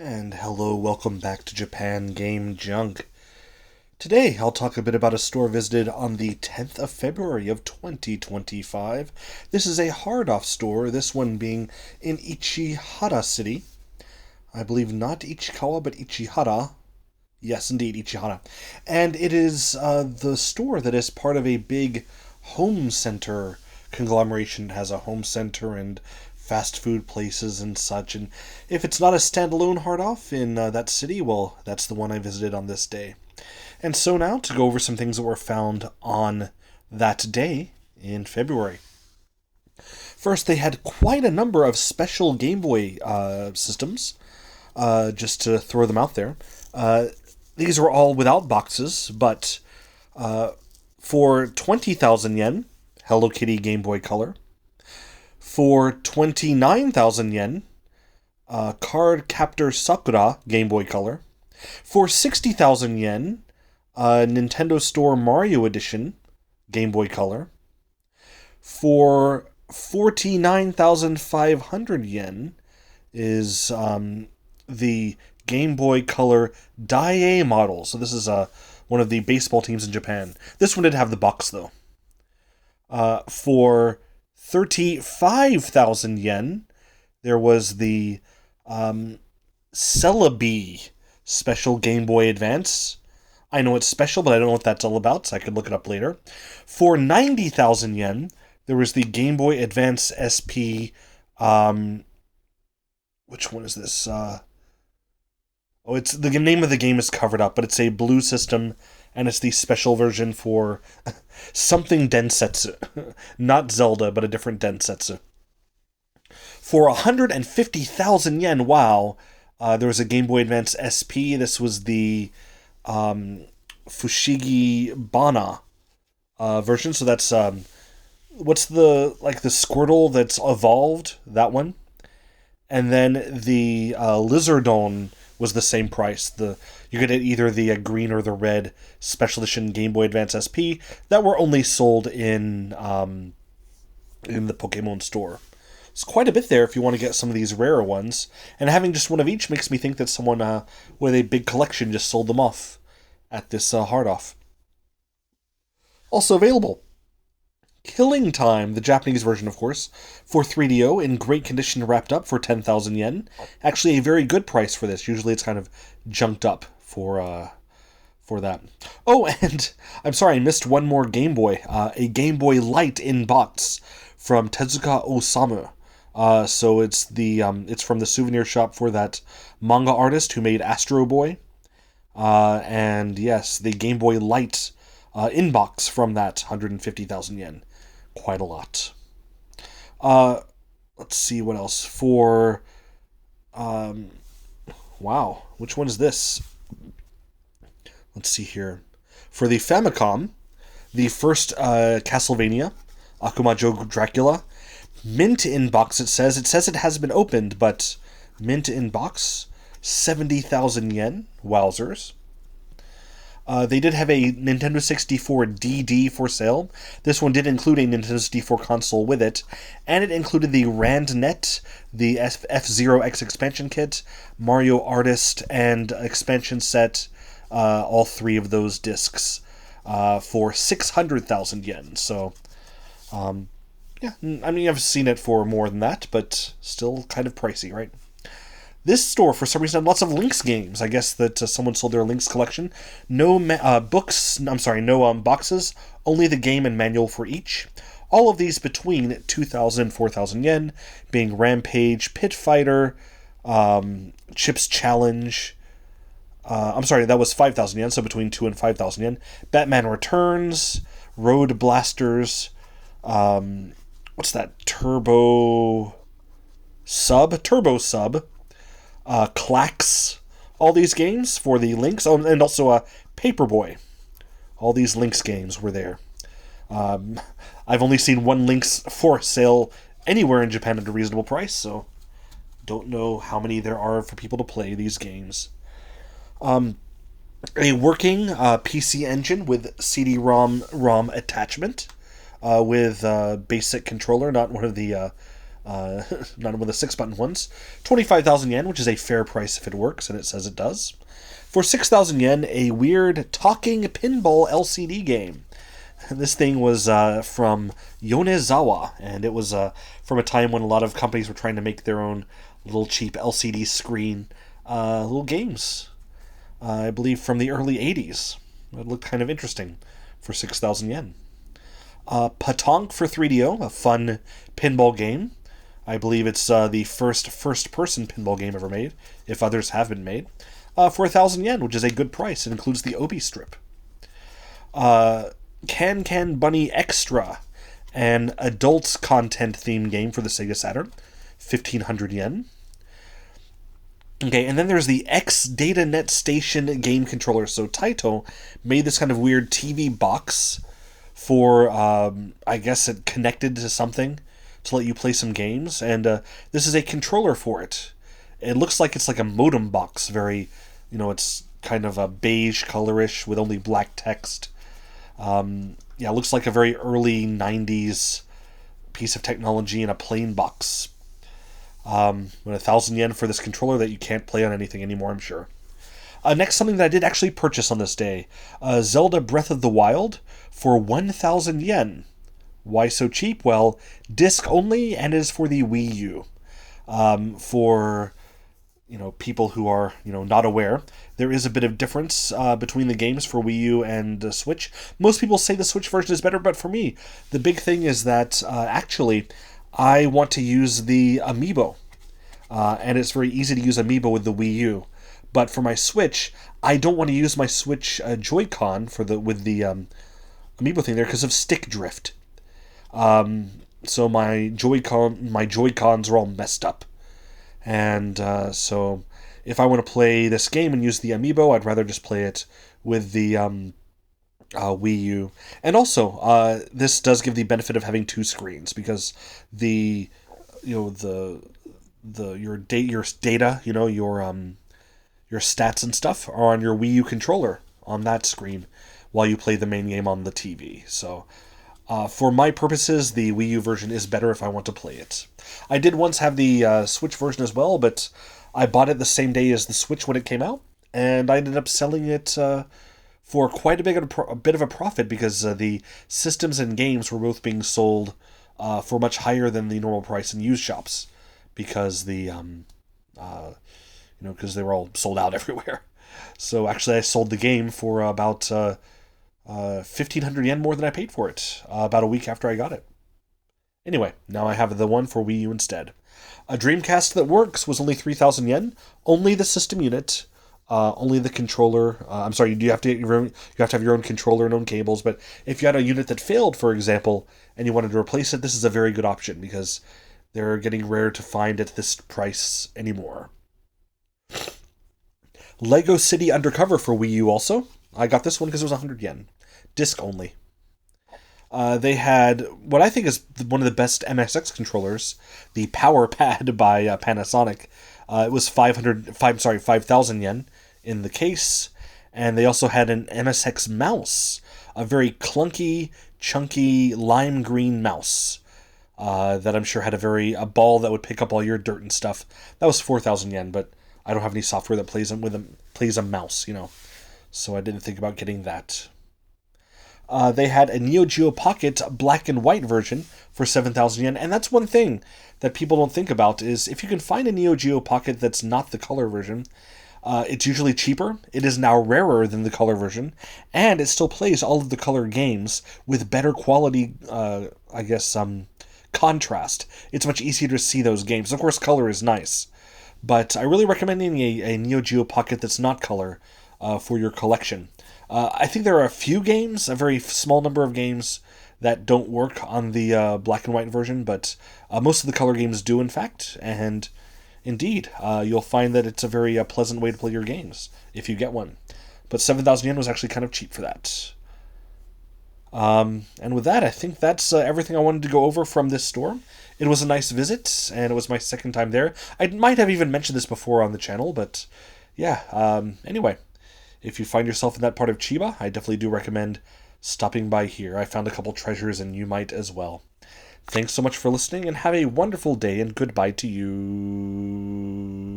And hello, welcome back to Japan Game Junk. Today, I'll talk a bit about a store visited on the 10th of February of 2025. This is a hard-off store, this one being in Ichihara City. I believe not Ichikawa, but Ichihara. Yes, indeed, Ichihara. And it is the store that is part of a big home center conglomeration. It has a home center and fast food places and such. And if it's not a standalone hard-off in that city, well, that's the one I visited on this day. And so now, to go over some things that were found on that day in February. First, they had quite a number of special Game Boy systems, just to throw them out there. These were all without boxes, but for 20,000 yen, Hello Kitty Game Boy Color. For 29,000 yen, Card Captor Sakura Game Boy Color. For 60,000 yen, Nintendo Store Mario Edition Game Boy Color. For 49,500 yen is the Game Boy Color Dai model. So this is one of the baseball teams in Japan. This one did have the box, though. For 35,000 yen, there was the Celebi Special Game Boy Advance. I know it's special, but I don't know what that's all about, so I could look it up later. For 90,000 yen, there was the Game Boy Advance SP. Which one is this? It's the name of the game is covered up, but it's a blue system, and it's the special version for something Densetsu. Not Zelda, but a different Densetsu. For 150,000 yen, wow, there was a Game Boy Advance SP. This was the Fushigi Bana version. So that's what's the Squirtle that's evolved? That one. And then the Lizardon was the same price. You could get either the green or the red special edition Game Boy Advance SP that were only sold in the Pokemon store. It's quite a bit there if you want to get some of these rarer ones. And having just one of each makes me think that someone with a big collection just sold them off at this hard-off. Also available, Killing Time, the Japanese version, of course, for 3DO, in great condition, wrapped up for 10,000 yen. Actually, a very good price for this. Usually it's kind of junked up for that. Oh, and I'm sorry, I missed one more Game Boy. A Game Boy Light in box from Tezuka Osamu. So it's from the souvenir shop for that manga artist who made Astro Boy. And yes, the Game Boy Light in box from that, 150,000 yen. Quite a lot. Let's see what else. For, wow, which one is this? Let's see here. For the Famicom, the first Castlevania, Akumajo Dracula, mint in box, it says. It says it has been opened, but mint in box, 70,000 yen. Wowzers. They did have a Nintendo 64 DD for sale. This one did include a Nintendo 64 console with it, and it included the RandNet, the F-Zero X expansion kit, Mario Artist, and expansion set, all three of those discs, for 600,000 yen. So, yeah, I mean, I've seen it for more than that, but still kind of pricey, right? This store, for some reason, had lots of Lynx games. I guess that someone sold their Lynx collection. No boxes, only the game and manual for each. All of these between 2,000 and 4,000 yen, being Rampage, Pit Fighter, Chips Challenge. That was 5,000 yen, so between 2 and 5,000 yen. Batman Returns, Road Blasters, what's that? Turbo Sub. Clax, all these games for the Lynx, and also Paperboy. All these Lynx games were there. I've only seen one Lynx for sale anywhere in Japan at a reasonable price, so don't know how many there are for people to play these games. A working PC engine with CD-ROM attachment with basic controller, not one of the not one of the 6-button ones. 25,000 yen, which is a fair price if it works, and it says it does. For 6,000 yen, a weird talking pinball LCD game. This thing was from Yonezawa, and it was from a time when a lot of companies were trying to make their own little cheap LCD screen little games. I believe from the early 80s. It looked kind of interesting for 6,000 yen. Patonk for 3DO, a fun pinball game. I believe it's the first-person pinball game ever made, if others have been made. For 1,000 yen, which is a good price. It includes the Obi strip. Can Can Bunny Extra, an adult content themed game for the Sega Saturn. 1,500 yen. Okay, and then there's the X DataNet Station game controller. So Taito made this kind of weird TV box for, I guess it connected to something to let you play some games. And this is a controller for it. It looks like it's like a modem box. Very, it's kind of a beige colorish with only black text. It looks like a very early 90s piece of technology in a plain box. 1,000 yen for this controller that you can't play on anything anymore, I'm sure. Next, something that I did actually purchase on this day. Zelda Breath of the Wild for 1,000 yen. Why so cheap? Well, disc only, and it is for the Wii U. For people who are not aware, there is a bit of difference between the games for Wii U and Switch. Most people say the Switch version is better, but for me, the big thing is that actually I want to use the Amiibo, and it's very easy to use Amiibo with the Wii U. But for my Switch, I don't want to use my Switch Joy-Con with the Amiibo thing there because of stick drift. So my Joy-Cons are all messed up. And so if I want to play this game and use the Amiibo, I'd rather just play it with the Wii U. And also, this does give the benefit of having two screens because your data, your stats and stuff are on your Wii U controller on that screen while you play the main game on the TV. So for my purposes, the Wii U version is better if I want to play it. I did once have the Switch version as well, but I bought it the same day as the Switch when it came out, and I ended up selling it for quite a bit of a profit because the systems and games were both being sold for much higher than the normal price in used shops because because they were all sold out everywhere. So actually, I sold the game for about 1,500 yen more than I paid for it about a week after I got it. Anyway, now I have the one for Wii U instead. A Dreamcast that works was only 3,000 yen. Only the system unit, only the controller. You have to have your own controller and own cables. But if you had a unit that failed, for example, and you wanted to replace it, this is a very good option because they're getting rare to find at this price anymore. Lego City Undercover for Wii U also. I got this one because it was 100 yen. Disc only. They had what I think is one of the best MSX controllers, the Power Pad by Panasonic. It was 5,000 yen in the case, and they also had an MSX mouse, a very clunky, chunky lime green mouse that I'm sure had a ball that would pick up all your dirt and stuff. That was 4,000 yen, but I don't have any software that plays a mouse, so I didn't think about getting that. They had a Neo Geo Pocket black and white version for 7,000 yen, and that's one thing that people don't think about is if you can find a Neo Geo Pocket that's not the color version, it's usually cheaper. It is now rarer than the color version, and it still plays all of the color games with better quality, contrast. It's much easier to see those games. Of course, color is nice, but I really recommend a Neo Geo Pocket that's not color for your collection. I think there are a few games, a very small number of games, that don't work on the black and white version, but most of the color games do, in fact, and indeed, you'll find that it's a very pleasant way to play your games, if you get one. But 7,000 yen was actually kind of cheap for that. And with that, I think that's everything I wanted to go over from this store. It was a nice visit, and it was my second time there. I might have even mentioned this before on the channel, but yeah, anyway. If you find yourself in that part of Chiba, I definitely do recommend stopping by here. I found a couple treasures, and you might as well. Thanks so much for listening, and have a wonderful day, and goodbye to you.